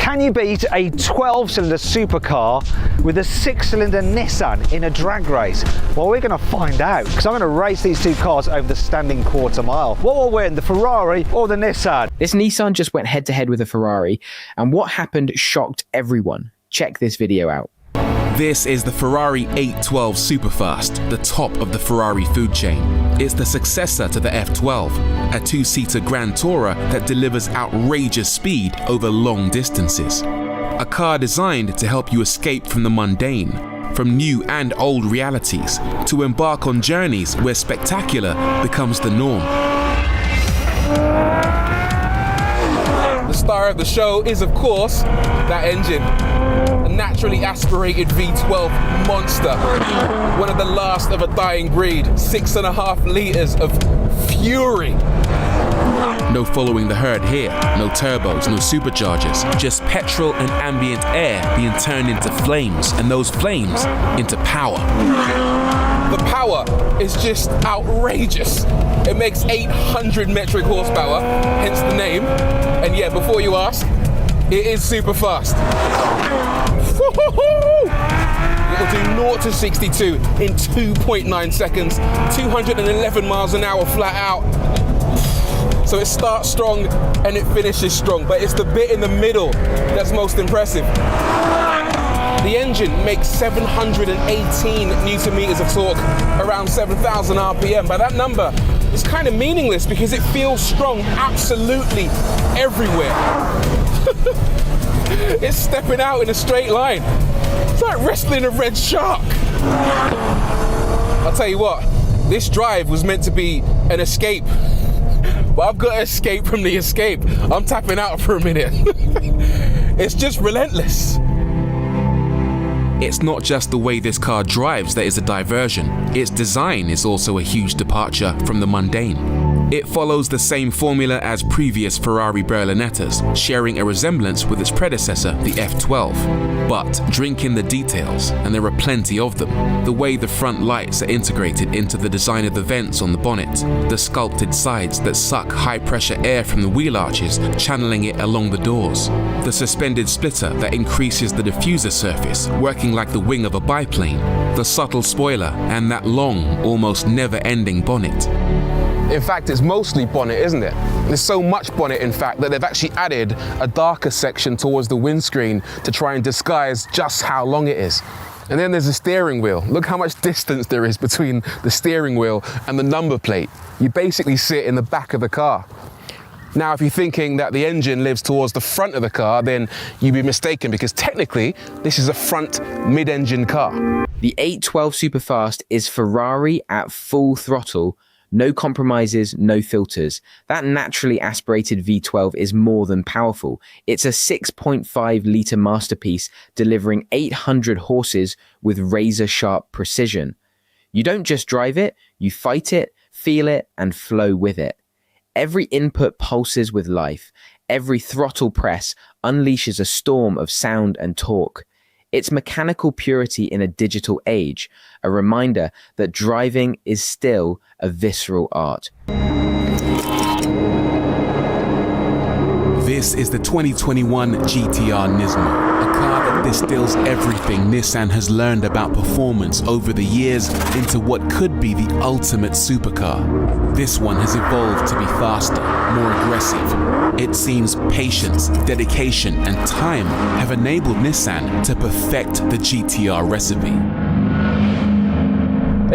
Can you beat a 12-cylinder supercar with a 6-cylinder Nissan in a drag race? Well, we're going to find out, because I'm going to race these two cars over the standing quarter mile. What will win, the Ferrari or the Nissan? This Nissan just went head-to-head with a Ferrari, and what happened shocked everyone. Check this video out. This is the Ferrari 812 Superfast, the top of the Ferrari food chain. It's the successor to the F12, a two-seater Grand Tourer that delivers outrageous speed over long distances. A car designed to help you escape from the mundane, from new and old realities, to embark on journeys where spectacular becomes the norm. The star of the show is, of course, that engine. A naturally aspirated V12 monster. One of the last of a dying breed. 6.5 litres of fury. No following the herd here. No turbos, no superchargers. Just petrol and ambient air being turned into flames, and those flames into power. The power is just outrageous. It makes 800 metric horsepower, hence the name. And yeah, before you ask, it is super fast. It'll do 0 to 62 in 2.9 seconds, 211 miles an hour flat out. So it starts strong and it finishes strong, but it's the bit in the middle that's most impressive. The engine makes 718 newton meters of torque, around 7,000 RPM, but that number is kind of meaningless because it feels strong absolutely everywhere. It's stepping out in a straight line. It's like wrestling a red shark. I'll tell you what, this drive was meant to be an escape, but I've got to escape from the escape. I'm tapping out for a minute. It's just relentless. It's not just the way this car drives that is a diversion. Its design is also a huge departure from the mundane. It follows the same formula as previous Ferrari Berlinettas, sharing a resemblance with its predecessor, the F12. But drink in the details, and there are plenty of them. The way the front lights are integrated into the design of the vents on the bonnet, the sculpted sides that suck high-pressure air from the wheel arches, channeling it along the doors, the suspended splitter that increases the diffuser surface, working like the wing of a biplane, the subtle spoiler, and that long, almost never-ending bonnet. In fact, it's mostly bonnet, isn't it? There's so much bonnet, in fact, that they've actually added a darker section towards the windscreen to try and disguise just how long it is. And then there's the steering wheel. Look how much distance there is between the steering wheel and the number plate. You basically sit in the back of the car. Now, if you're thinking that the engine lives towards the front of the car, then you'd be mistaken, because technically, this is a front mid-engine car. The 812 Superfast is Ferrari at full throttle. No compromises, no filters. That naturally aspirated V12 is more than powerful. It's a 6.5 litre masterpiece delivering 800 horses with razor-sharp precision. You don't just drive it, you fight it, feel it, and flow with it. Every input pulses with life. Every throttle press unleashes a storm of sound and torque. It's mechanical purity in a digital age, a reminder that driving is still a visceral art. This is the 2021 GTR Nismo, a car that distills everything Nissan has learned about performance over the years into what could be the ultimate supercar. This one has evolved to be faster, more aggressive. It seems patience, dedication, and time have enabled Nissan to perfect the GTR recipe.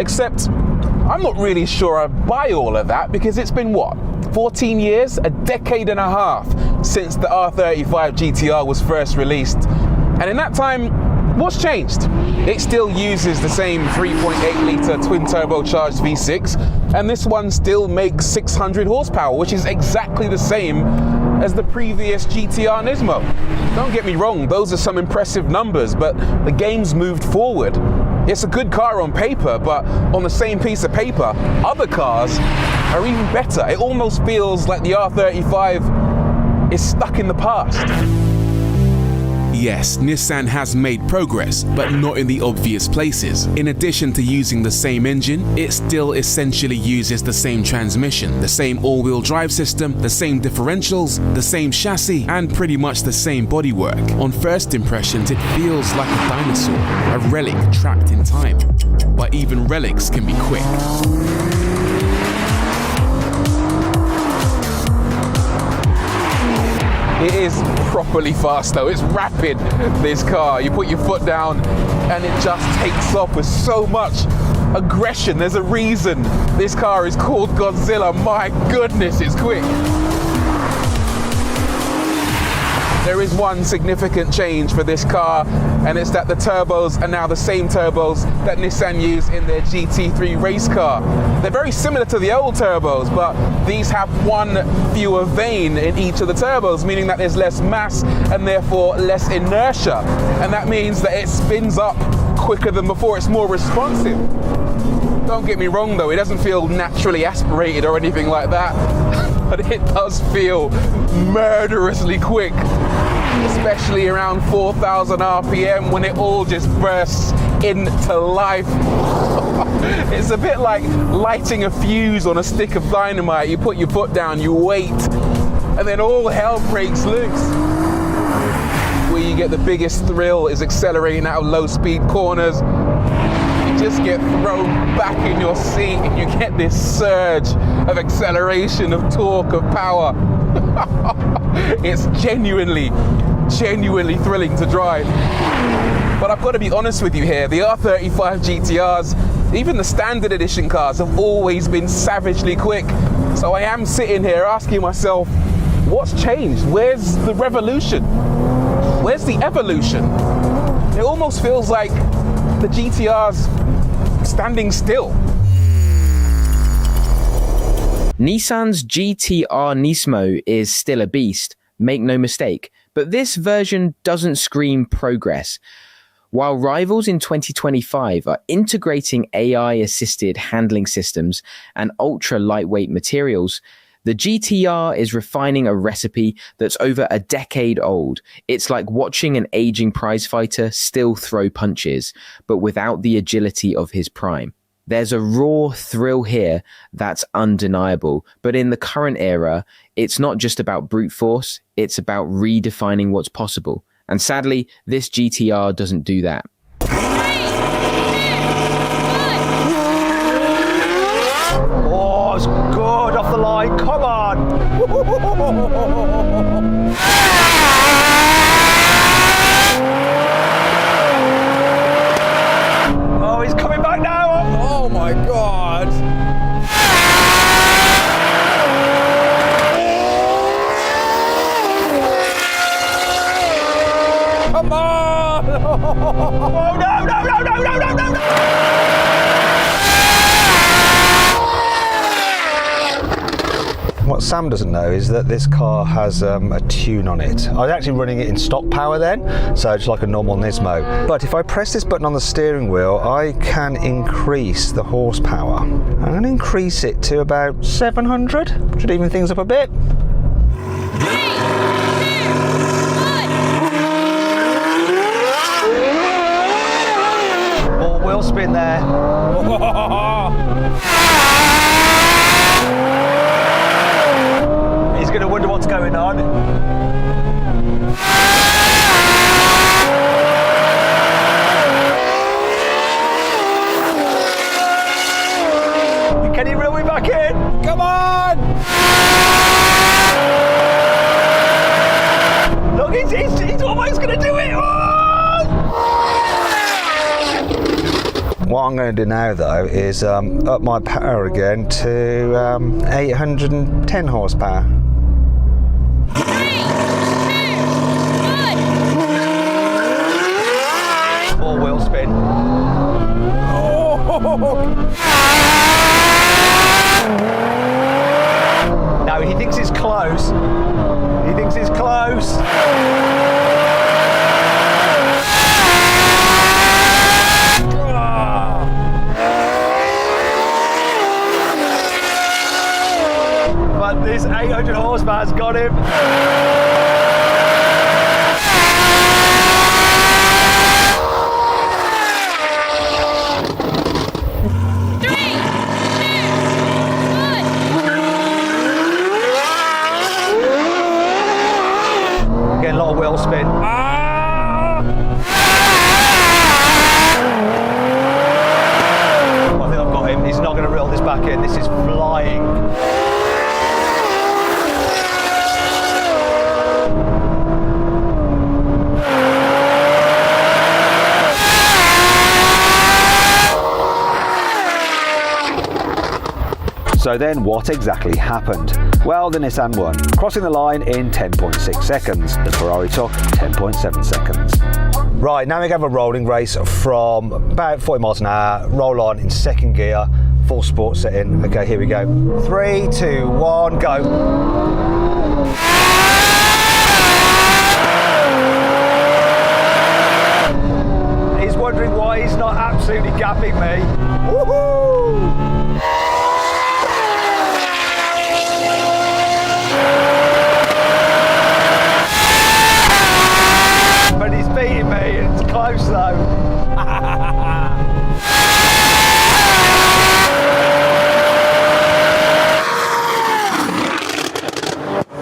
Except, I'm not really sure I buy all of that, because it's been what? 14 years, a decade and a half since the R35 GTR was first released. And in that time, what's changed? It still uses the same 3.8 litre twin turbocharged V6, and this one still makes 600 horsepower, which is exactly the same as the previous GTR Nismo. Don't get me wrong, those are some impressive numbers, but the game's moved forward. It's a good car on paper, but on the same piece of paper, other cars are even better. It almost feels like the R35 is stuck in the past. Yes, Nissan has made progress, but not in the obvious places. In addition to using the same engine, it still essentially uses the same transmission, the same all-wheel drive system, the same differentials, the same chassis, and pretty much the same bodywork. On first impressions, it feels like a dinosaur, a relic trapped in time. But even relics can be quick. It is properly fast though, it's rapid, this car. You put your foot down and it just takes off with so much aggression. There's a reason this car is called Godzilla. My goodness, it's quick. There is one significant change for this car, and it's that the turbos are now the same turbos that Nissan use in their GT3 race car. They're very similar to the old turbos, but these have one fewer vane in each of the turbos, meaning that there's less mass and therefore less inertia. And that means that it spins up quicker than before. It's more responsive. Don't get me wrong though, it doesn't feel naturally aspirated or anything like that, but it does feel murderously quick, especially around 4,000 RPM when it all just bursts into life. It's a bit like lighting a fuse on a stick of dynamite. You put your foot down, you wait, and then all hell breaks loose. Where you get the biggest thrill is accelerating out of low speed corners. Just get thrown back in your seat and you get this surge of acceleration, of torque, of power. It's genuinely thrilling to drive. But I've got to be honest with you here, the R35 GTRs, even the standard edition cars, have always been savagely quick. So I am sitting here asking myself, what's changed? Where's the revolution? Where's the evolution? It almost feels like the GTR's standing still. Nissan's GTR Nismo is still a beast, make no mistake, but this version doesn't scream progress. While rivals in 2025 are integrating AI-assisted handling systems and ultra-lightweight materials, the GTR is refining a recipe that's over a decade old. It's like watching an aging prizefighter still throw punches, but without the agility of his prime. There's a raw thrill here that's undeniable, but in the current era, it's not just about brute force, it's about redefining what's possible. And sadly, this GTR doesn't do that. Oh, it's good off the line. Come on. Oh, he's coming back now. Oh my God. Come on. Oh, no. What Sam doesn't know is that this car has a tune on it. I was actually running it in stock power then, so just like a normal Nismo. But if I press this button on the steering wheel, I can increase the horsepower. I'm going to increase it to about 700. Should even things up a bit. More wheel spin there. He's going to wonder what's going on. Can he reel me back in? Come on. Look, he's almost going to do it. Oh! What I'm going to do now, though, is up my power again to 810 horsepower. More wheel spin. No, he thinks it's close. He thinks it's close. But this 800 horsepower's got him. So then what exactly happened? Well, the Nissan won, crossing the line in 10.6 seconds. The Ferrari took 10.7 seconds. Right, now we have a rolling race from about 40 miles an hour, roll on in second gear, full sport setting. Okay, here we go. 3, 2, 1, go. He's wondering why he's not absolutely gapping me. Woohoo! But he's beating me, it's close though.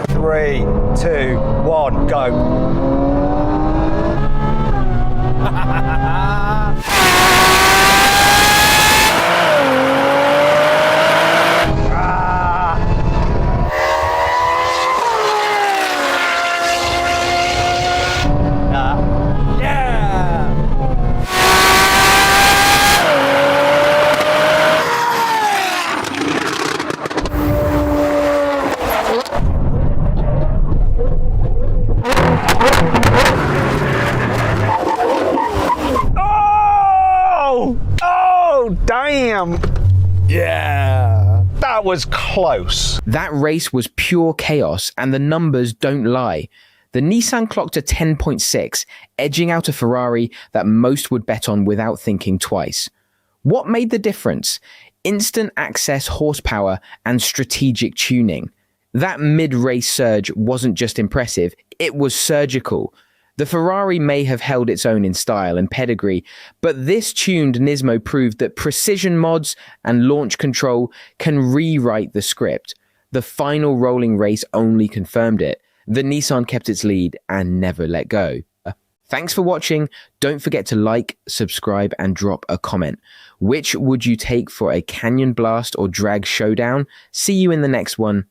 3, 2, 1, go. Damn! Yeah! That was close. That race was pure chaos, and the numbers don't lie. The Nissan clocked a 10.6, edging out a Ferrari that most would bet on without thinking twice. What made the difference? Instant access horsepower and strategic tuning. That mid-race surge wasn't just impressive, it was surgical. The Ferrari may have held its own in style and pedigree, but this tuned Nismo proved that precision mods and launch control can rewrite the script. The final rolling race only confirmed it. The Nissan kept its lead and never let go. Thanks for watching. Don't forget to like, subscribe, and drop a comment. Which would you take for a canyon blast or drag showdown? See you in the next one.